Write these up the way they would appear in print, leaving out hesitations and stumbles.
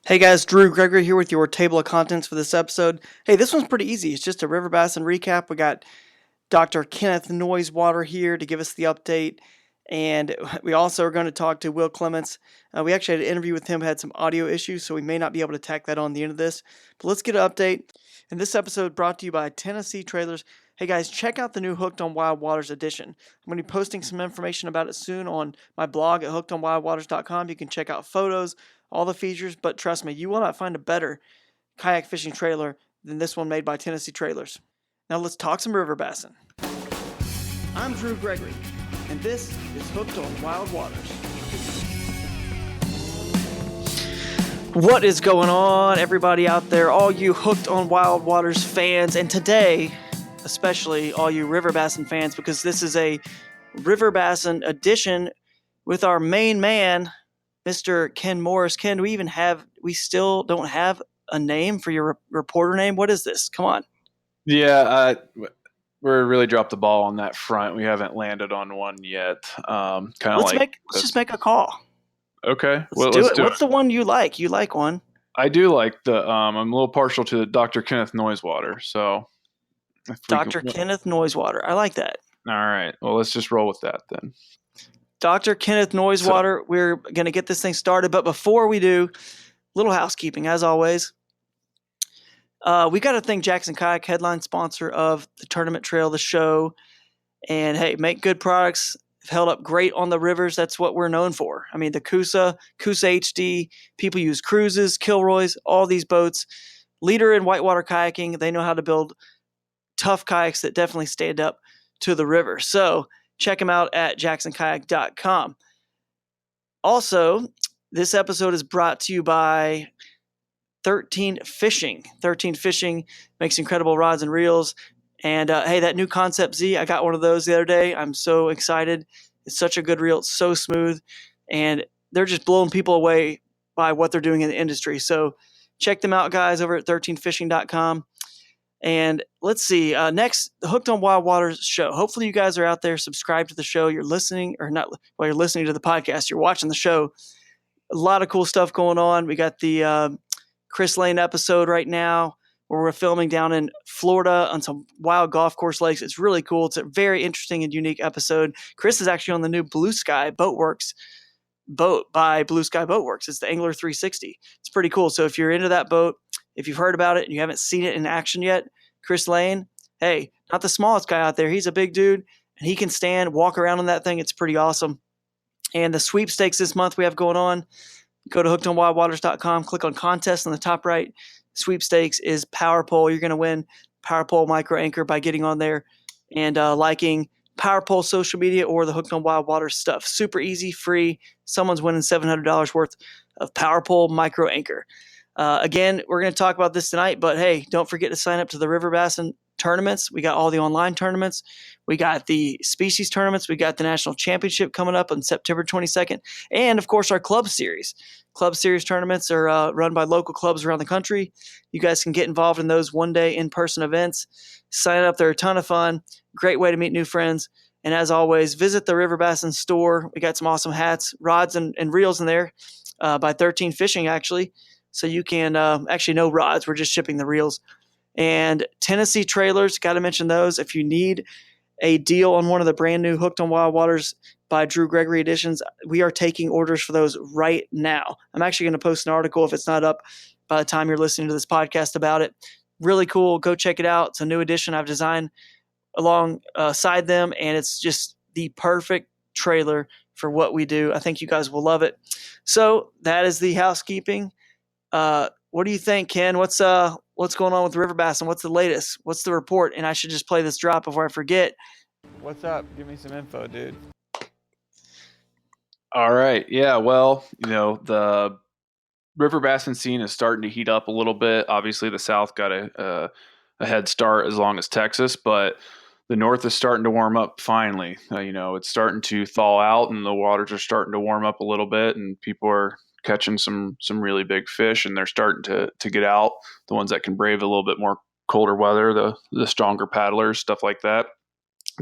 Hey guys, Drew Gregory here with your table of contents for this episode. Hey, this one's pretty easy. It's just a River Bassin recap. We got Dr. Kenneth Noisewater here to give us the update, and we also are going to talk to Will Clements. We actually had an interview with him, had some audio issues, so we may not be able to tack that on the end of this. But let's get an update. And this episode brought to you by Tennessee Trailers. Hey guys, check out the new Hooked on Wild Waters edition. I'm going to be posting some information about it soon on my blog at hookedonwildwaters.com. You can check out photos, all the features, but trust me, you will not find a better kayak fishing trailer than this one made by Tennessee Trailers. Now let's talk some River Bassin. I'm Drew Gregory, and this is Hooked on Wild Waters. What is going on, everybody out there, all you Hooked on Wild Waters fans, and today, especially all you River Bassin fans, because this is a River Bassin edition with our main man, Mr. Ken Morris. Ken, we still don't have a name for your reporter name? What is this? Come on. Yeah, we're really dropped the ball on that front. We haven't landed on one yet. Let's just make a call. Okay. Let's do it. What's the one you like? You like one? I do like I'm a little partial to Dr. Kenneth Noisewater. So Dr. Kenneth Noisewater. I like that. All right. Well, let's just roll with that then. Dr. Kenneth Noisewater, we're going to get this thing started. But before we do, little housekeeping, as always. We got to thank Jackson Kayak, headline sponsor of the Tournament Trail, the show. And, hey, make good products. Held up great on the rivers. That's what we're known for. I mean, the Coosa HD, people use cruises, Kilroys, all these boats. Leader in whitewater kayaking. They know how to build tough kayaks that definitely stand up to the river. So check them out at jacksonkayak.com. Also, this episode is brought to you by 13 Fishing. 13 Fishing makes incredible rods and reels. And hey, that new Concept Z, I got one of those the other day. I'm so excited. It's such a good reel. It's so smooth. And they're just blowing people away by what they're doing in the industry. So check them out, guys, over at 13fishing.com. And let's see, next, the Hooked on Wild Waters show. Hopefully you guys are out there, subscribed to the show. You're listening, or not, while you're listening to the podcast, you're watching the show. A lot of cool stuff going on. We got the Chris Lane episode right now where we're filming down in Florida on some wild golf course lakes. It's really cool. It's a very interesting and unique episode. Chris is actually on the new Blue Sky Boatworks boat by Blue Sky Boatworks. It's the Angler 360. It's pretty cool. So if you're into that boat, if you've heard about it and you haven't seen it in action yet, Chris Lane, hey, not the smallest guy out there. He's a big dude, and he can walk around on that thing. It's pretty awesome. And the sweepstakes this month we have going on, go to hookedonwildwaters.com, click on contest on the top right. Sweepstakes is Power Pole. You're going to win Power Pole Micro Anchor by getting on there and liking Power Pole social media or the Hooked on Wild Waters stuff. Super easy, free. Someone's winning $700 worth of Power Pole Micro Anchor. Again, we're going to talk about this tonight, but hey, don't forget to sign up to the River Bassin tournaments. We got all the online tournaments. We got the species tournaments. We got the National Championship coming up on September 22nd. And, of course, our club series. Club series tournaments are run by local clubs around the country. You guys can get involved in those one-day in-person events. Sign up. They're a ton of fun. Great way to meet new friends. And as always, visit the River Bassin store. We got some awesome hats, rods, and reels in there by 13 Fishing, actually. So you can actually no rods. We're just shipping the reels. And Tennessee Trailers, got to mention those. If you need a deal on one of the brand new Hooked on Wild Waters by Drew Gregory editions, we are taking orders for those right now. I'm actually going to post an article if it's not up by the time you're listening to this podcast about it. Really cool. Go check it out. It's a new edition I've designed alongside them, and it's just the perfect trailer for what we do. I think you guys will love it. So that is the housekeeping. What do you think, Ken? What's going on with River Bassin? What's the latest? What's the report? And I should just play this drop before I forget. What's up? Give me some info, dude. All right. Yeah. Well, the River Bassin scene is starting to heat up a little bit. Obviously, the South got a head start as long as Texas, but the North is starting to warm up finally. It's starting to thaw out, and the waters are starting to warm up a little bit, and people are catching some really big fish, and they're starting to get out. The ones that can brave a little bit more colder weather, the stronger paddlers, stuff like that.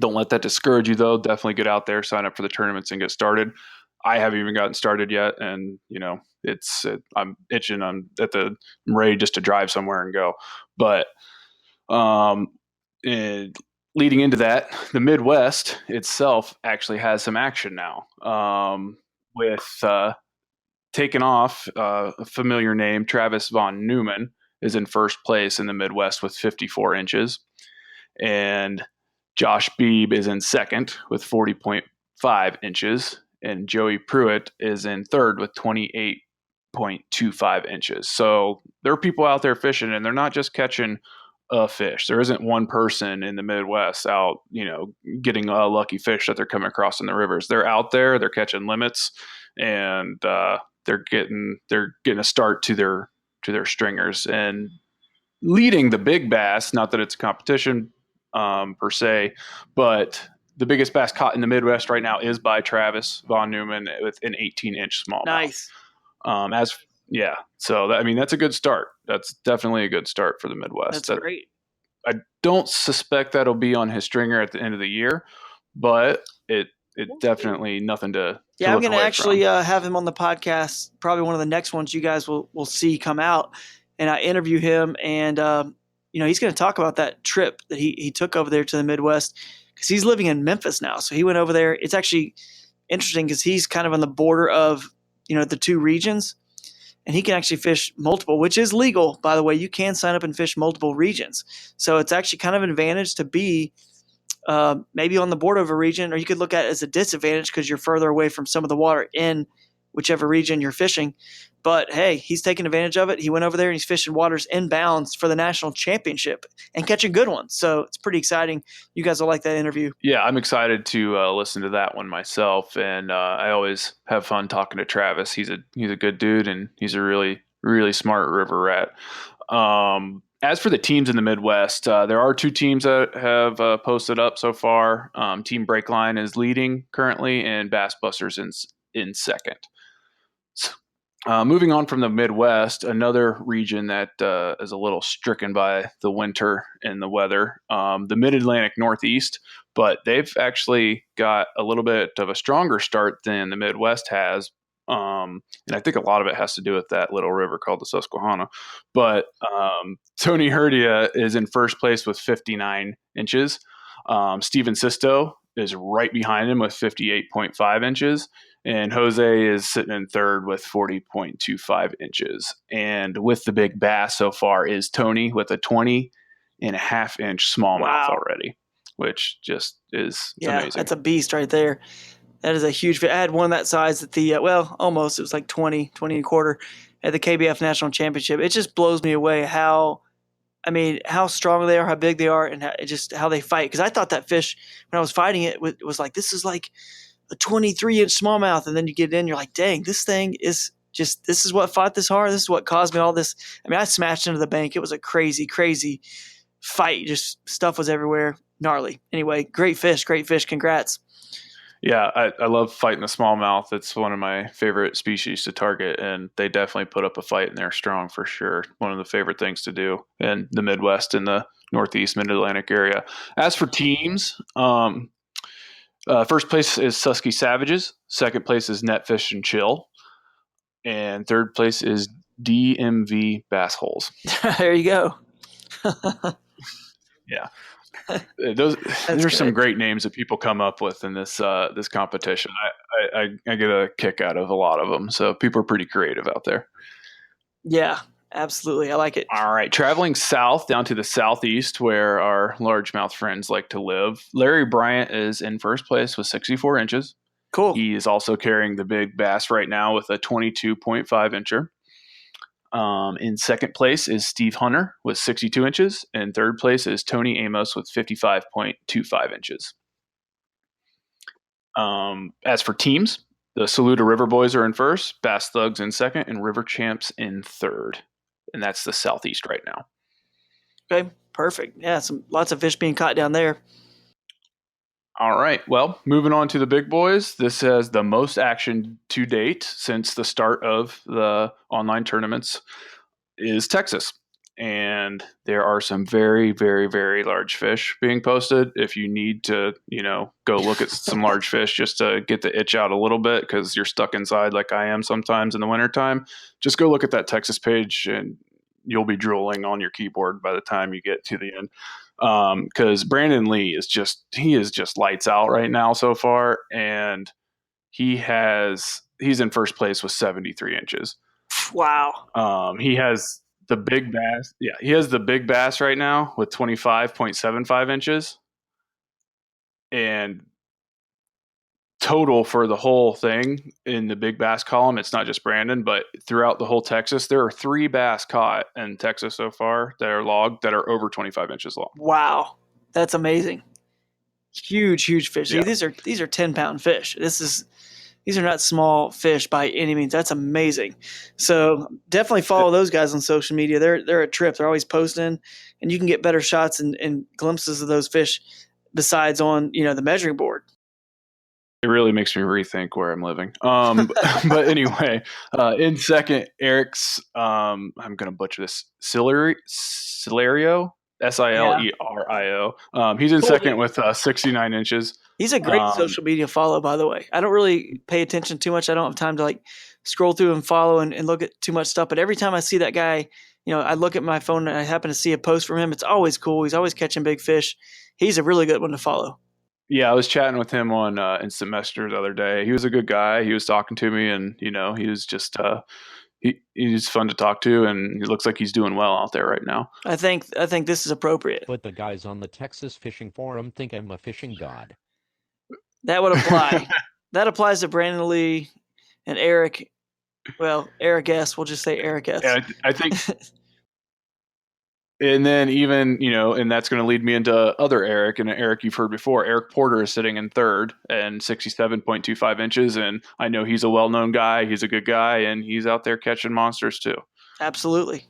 Don't let that discourage you, though. Definitely get out there, sign up for the tournaments, and get started. I haven't even gotten started yet, and I'm itching. I'm ready just to drive somewhere and go. But and leading into that, the Midwest itself actually has some action now. With taking off, a familiar name, Travis von Neumann is in first place in the Midwest with 54 inches. And Josh Beebe is in second with 40.5 inches. And Joey Pruitt is in third with 28.25 inches. So there are people out there fishing, and they're not just catching a fish. There isn't one person in the Midwest out, getting a lucky fish that they're coming across in the rivers. They're out there, they're catching limits, and they're getting a start to their stringers and leading the big bass. Not that it's a competition per se, but the biggest bass caught in the Midwest right now is by Travis von Neumann with an 18-inch smallmouth. Nice. So that's a good start. That's definitely a good start for the Midwest. That's great. I don't suspect that'll be on his stringer at the end of the year, but it definitely nothing to I'm going to actually have him on the podcast. Probably one of the next ones you guys will see come out, and I interview him, and he's going to talk about that trip that he took over there to the Midwest, because he's living in Memphis now. So he went over there. It's actually interesting because he's kind of on the border of the two regions, and he can actually fish multiple, which is legal, by the way. You can sign up and fish multiple regions. So it's actually kind of an advantage to be maybe on the border of a region, or you could look at it as a disadvantage because you're further away from some of the water in whichever region you're fishing. But hey, he's taking advantage of it. He went over there and he's fishing waters inbounds for the national championship and catching good ones. So it's pretty exciting. You guys will like that interview. Yeah, I'm excited to listen to that one myself. And I always have fun talking to Travis. He's a good dude, and he's a really, really smart river rat. As for the teams in the Midwest, there are two teams that have posted up so far. Team Breakline is leading currently, and Bass Busters in second. Moving on from the Midwest, another region that is a little stricken by the winter and the weather, the Mid-Atlantic Northeast, but they've actually got a little bit of a stronger start than the Midwest has. And I think a lot of it has to do with that little river called the Susquehanna. But Tony Herdia is in first place with 59 inches. Steven Sisto is right behind him with 58.5 inches. And Jose is sitting in third with 40.25 inches. And with the big bass so far is Tony with a 20.5-inch smallmouth already, which just is amazing. That's a beast right there. That is a huge fish. I had one that size at the, almost. It was like 20 and a quarter at the KBF National Championship. It just blows me away how strong they are, how big they are, and how they fight. Because I thought that fish, when I was fighting it, was like, this is like a 23-inch smallmouth. And then you get in, you're like, dang, this thing is just, this is what fought this hard. This is what caused me all this. I smashed into the bank. It was a crazy, crazy fight. Just stuff was everywhere. Gnarly. Anyway, great fish. Congrats. Yeah, I love fighting the smallmouth. It's one of my favorite species to target, and they definitely put up a fight, and they're strong for sure. One of the favorite things to do in the Midwest and the Northeast Mid-Atlantic area. As for teams, first place is Susky Savages. Second place is Netfish and Chill. And third place is DMV Bass Holes. There you go. Yeah. There's some great names that people come up with in this competition. I get a kick out of a lot of them. So people are pretty creative out there. Yeah, absolutely. I like it. All right. Traveling south down to the southeast where our largemouth friends like to live. Larry Bryant is in first place with 64 inches. Cool. He is also carrying the big bass right now with a 22.5 incher. In second place is Steve Hunter with 62 inches. And third place is Tony Amos with 55.25 inches. As for teams, the Saluda River Boys are in first, Bass Thugs in second, and River Champs in third. And that's the southeast right now. Okay, perfect. Yeah, lots of fish being caught down there. All right. Well, moving on to the big boys. This has the most action to date since the start of the online tournaments is Texas. and there are some very, very, very large fish being posted. If you need to, go look at some large fish just to get the itch out a little bit because you're stuck inside like I am sometimes in the wintertime, just go look at that Texas page and you'll be drooling on your keyboard by the time you get to the end. Because Brandon Lee is just lights out right now so far, and he's in first place with 73 inches. Wow. He has the big bass. Yeah, he has the big bass right now with 25.75 inches. And total for the whole thing in the big bass column, it's not just Brandon, but throughout the whole Texas, there are 3 bass caught in Texas so far that are logged that are over 25 inches long. Wow. That's amazing. Huge fish. Yeah. See, these are 10-pound fish. These are not small fish by any means. That's amazing. So definitely follow those guys on social media. They're a trip. They're always posting, and you can get better shots and glimpses of those fish besides on the measuring board. It really makes me rethink where I'm living. But anyway, in second, Eric's I'm gonna butcher this, Silerio, Silerio. He's in Cool, second dude. with 69 inches. He's a great social media follow, by the way. I don't really pay attention too much. I don't have time to scroll through and follow and look at too much stuff. But every time I see that guy, I look at my phone and I happen to see a post from him. It's always cool. He's always catching big fish. He's a really good one to follow. Yeah, I was chatting with him on Instant Messenger the other day. He was a good guy. He was talking to me, and he was just he's fun to talk to, and he looks like he's doing well out there right now. I think this is appropriate. But the guys on the Texas fishing forum think I'm a fishing god. That would apply. That applies to Brandon Lee and Eric. Well, Eric S. We'll just say Eric S. Yeah, I think. And then even, and that's going to lead me into other Eric, and Eric you've heard before. Eric Porter is sitting in third and 67.25 inches. And I know he's a well-known guy. He's a good guy, and he's out there catching monsters too. Absolutely.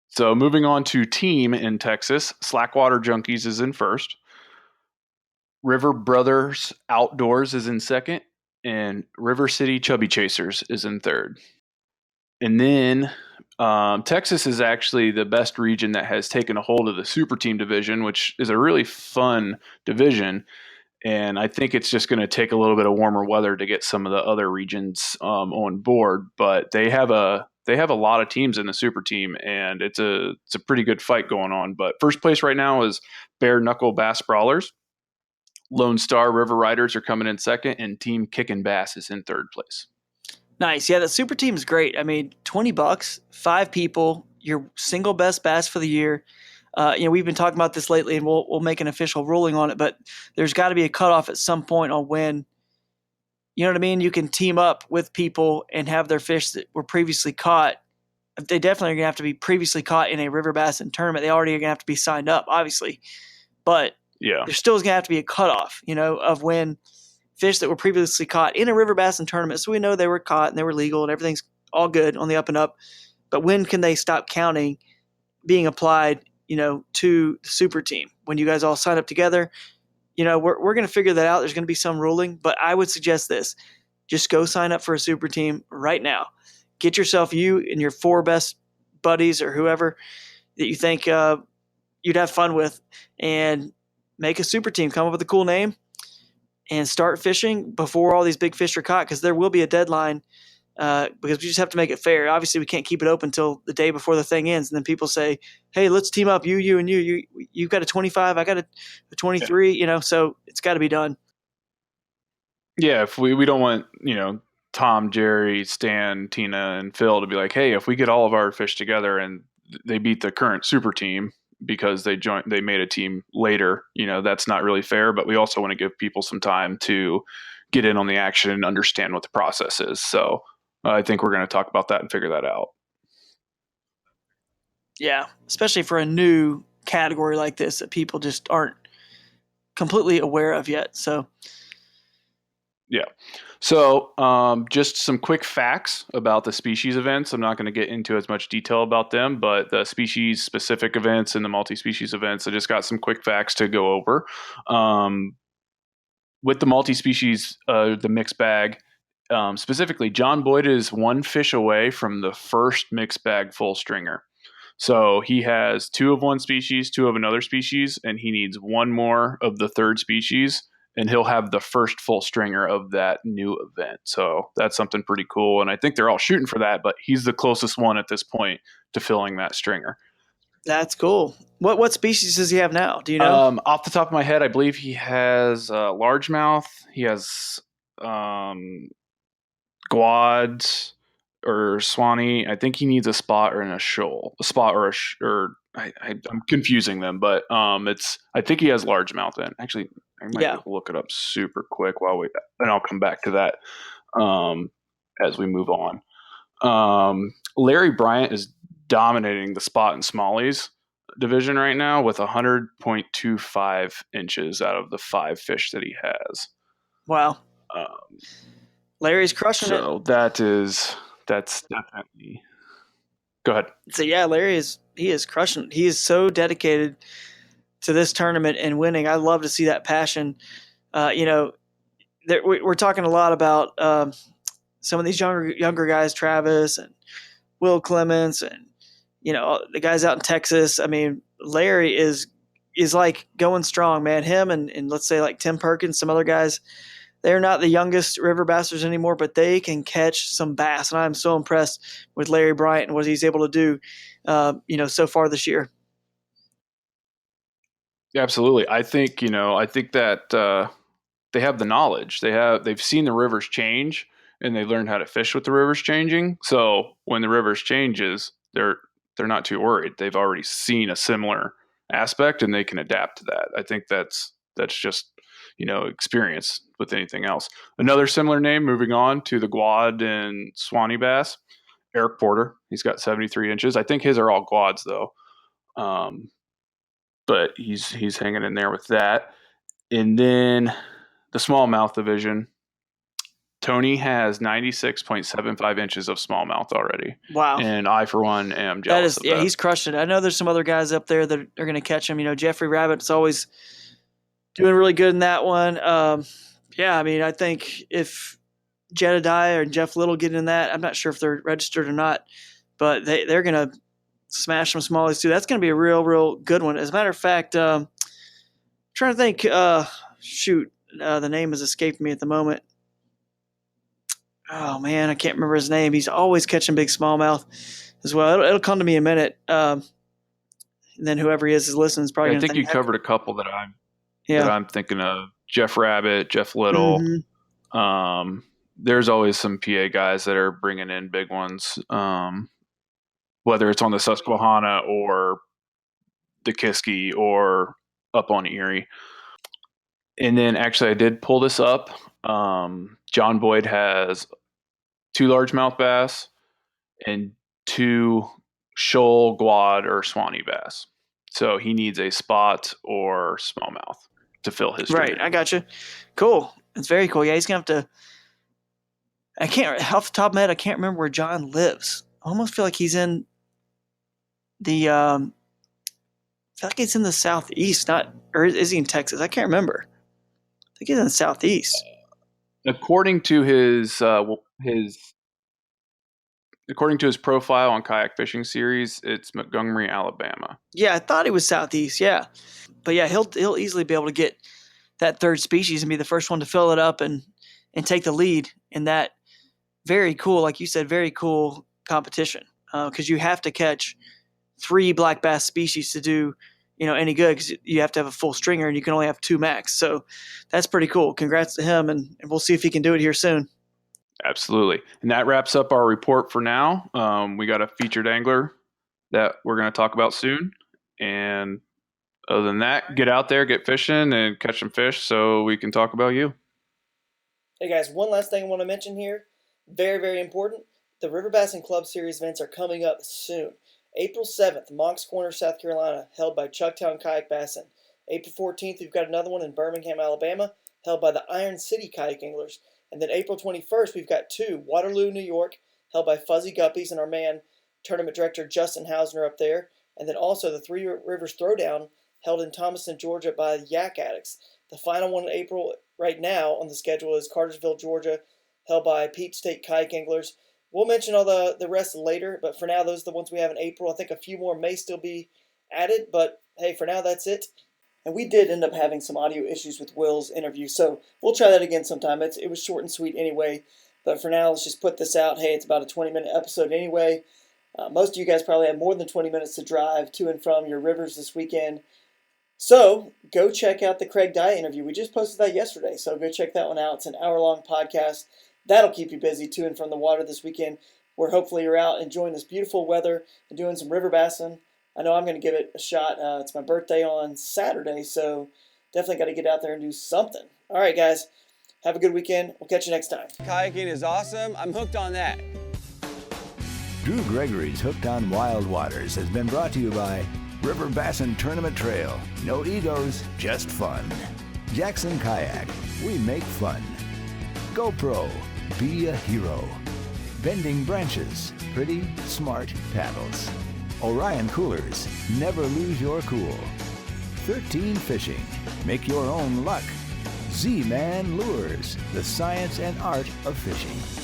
So moving on to team in Texas, Slackwater Junkies is in first. River Brothers Outdoors is in second, and River City Chubby Chasers is in third. And then Texas is actually the best region that has taken a hold of the super team division, which is a really fun division. And I think it's just going to take a little bit of warmer weather to get some of the other regions on board. But they have a lot of teams in the super team, and it's a pretty good fight going on. But first place right now is Bare Knuckle Bass Brawlers. Lone Star River Riders are coming in second, and Team Kickin' Bass is in third place. Nice. Yeah, the super team is great. I mean, $20, 5 people, your single best bass for the year. We've been talking about this lately, and we'll make an official ruling on it. But there's got to be a cutoff at some point on when, you know what I mean? You can team up with people and have their fish that were previously caught. They definitely are going to have to be previously caught in a River Bassin tournament. They already are going to have to be signed up, obviously. But yeah, there still is going to have to be a cutoff, of when fish that were previously caught in a River Bassin tournament. So we know they were caught and they were legal and everything's all good on the up and up. But when can they stop counting being applied, to the super team? When you guys all sign up together, we're going to figure that out. There's going to be some ruling, but I would suggest this. Just go sign up for a super team right now. Get yourself, you and your 4 best buddies or whoever that you think you'd have fun with, and make a super team. Come up with a cool name and start fishing before all these big fish are caught, because there will be a deadline, because we just have to make it fair. Obviously, we can't keep it open until the day before the thing ends, and then people say, hey, let's team up, you and you. You've got a 25, I got a 23, so it's got to be done. Yeah, if we don't want, Tom, Jerry, Stan, Tina, and Phil to be like, hey, if we get all of our fish together and they beat the current super team because they made a team later, that's not really fair. But we also want to give people some time to get in on the action and understand what the process is. So I think we're going to talk about that and figure that out. Yeah, especially for a new category like this that people just aren't completely aware of yet. So yeah. So just some quick facts about the species events. I'm not going to get into as much detail about them, but the species specific events and the multi-species events, I just got some quick facts to go over. With the multi-species, the mixed bag, Specifically, John Boyd is one fish away from the first mixed bag full stringer. So he has 2 of one species, 2 of another species, and he needs 1 more of the third species, and he'll have the first full stringer of that new event. So that's something pretty cool. And I think they're all shooting for that, but he's the closest one at this point to filling that stringer. That's cool. What species does he have now? Do you know? Off the top of my head, I believe he has largemouth. He has Guads or Swanee. I think he needs a spot or a shoal. A spot or I'm confusing them, but I think he has largemouth in. Actually, I might look it up super quick and I'll come back to that as we move on. Larry Bryant is dominating the spot and smallies division right now with 100.25 inches out of the 5 fish that he has. Wow. Larry's crushing it. So that's definitely. Go ahead. So yeah, Larry is crushing it. He is so dedicated to this tournament and winning. I love to see that passion. We're talking a lot about some of these younger guys, Travis and Will Clements, and the guys out in Texas. I mean, Larry is like going strong, man. Him and let's say like Tim Perkins, some other guys. They're not the youngest river bassers anymore, but they can catch some bass, and I'm so impressed with Larry Bryant and what he's able to do, so far this year. Yeah, absolutely. I think that they have the knowledge. They've seen the rivers change, and they learned how to fish with the rivers changing. So when the rivers changes, they're not too worried. They've already seen a similar aspect, and they can adapt to that. I think that's just experience with anything else. Another similar name, moving on to the Guad and Swanee bass, Eric Porter. He's got 73 inches. I think his are all Guads though. But he's hanging in there with that. And then the Smallmouth Division, Tony has 96.75 inches of smallmouth already. Wow. And I, for one, am jealous of that. Yeah, he's crushing it. I know there's some other guys up there that are going to catch him. Jeffrey Rabbit's always doing really good in that one. I think if Jedediah or Jeff Little get in that, I'm not sure if they're registered or not, but they're going to smash some smallies too. That's going to be a real, real good one. As a matter of fact, trying to think, the name has escaped me at the moment. Oh man, I can't remember his name. He's always catching big smallmouth as well. It'll come to me in a minute. And then whoever he is listening is probably. I think you covered a couple that I'm thinking of. Jeff Rabbit, Jeff Little. Mm-hmm. There's always some PA guys that are bringing in big ones, whether it's on the Susquehanna or the Kiski or up on Erie. And then actually I did pull this up. John Boyd has 2 largemouth bass and 2 shoal, Guad, or Swanee bass. So he needs a spot or smallmouth to fill his right. I got you. Cool. It's very cool. Yeah, he's gonna have to. I can't off the top of my head. I can't remember where John lives. I almost feel like he's in the. I feel like he's in the southeast, or is he in Texas? I can't remember. I think he's in the southeast. According to his profile on Kayak Fishing Series, it's Montgomery, Alabama. Yeah, I thought he was southeast. Yeah, but yeah, he'll easily be able to get that third species and be the first one to fill it up and take the lead in that very cool, like you said, very cool competition. Because you have to catch 3 black bass species to do any good, because you have to have a full stringer and you can only have 2 max. So that's pretty cool. Congrats to him, and we'll see if he can do it here soon. Absolutely. And that wraps up our report for now. We got a featured angler that we're going to talk about soon. And other than that, get out there, get fishing, and catch some fish so we can talk about you. Hey guys, one last thing I want to mention here. Very, very important. The River Bassin Club Series events are coming up soon. April 7th, Moncks Corner, South Carolina, held by Chucktown Kayak Bassin. April 14th, we've got another one in Birmingham, Alabama, held by the Iron City Kayak Anglers. And then April 21st, we've got 2, Waterloo, New York, held by Fuzzy Guppies and our man, tournament director Justin Hausner up there. And then also the 3 Rivers Throwdown, held in Thomaston, Georgia by the Yak Addicts. The final one in April right now on the schedule is Cartersville, Georgia, held by Peach State kayak anglers. We'll mention all the rest later, but for now, those are the ones we have in April. I think a few more may still be added, but hey, for now, that's it. And we did end up having some audio issues with Will's interview, so we'll try that again sometime. It was short and sweet anyway, but for now, let's just put this out. Hey, it's about a 20-minute episode anyway. Most of you guys probably have more than 20 minutes to drive to and from your rivers this weekend. So go check out the Craig Dye interview. We just posted that yesterday, so go check that one out. It's an hour-long podcast. That'll keep you busy to and from the water this weekend, where hopefully you're out enjoying this beautiful weather and doing some river bassin. I know I'm going to give it a shot. It's my birthday on Saturday, so definitely got to get out there and do something. All right, guys. Have a good weekend. We'll catch you next time. Kayaking is awesome. I'm hooked on that. Drew Gregory's Hooked on Wild Waters has been brought to you by River Bassin Tournament Trail. No egos, just fun. Jackson Kayak. We make fun. GoPro. Be a hero. Bending Branches. Pretty, smart paddles. Orion Coolers. Never lose your cool. 13 Fishing. Make your own luck. Z-Man Lures. The science and art of fishing.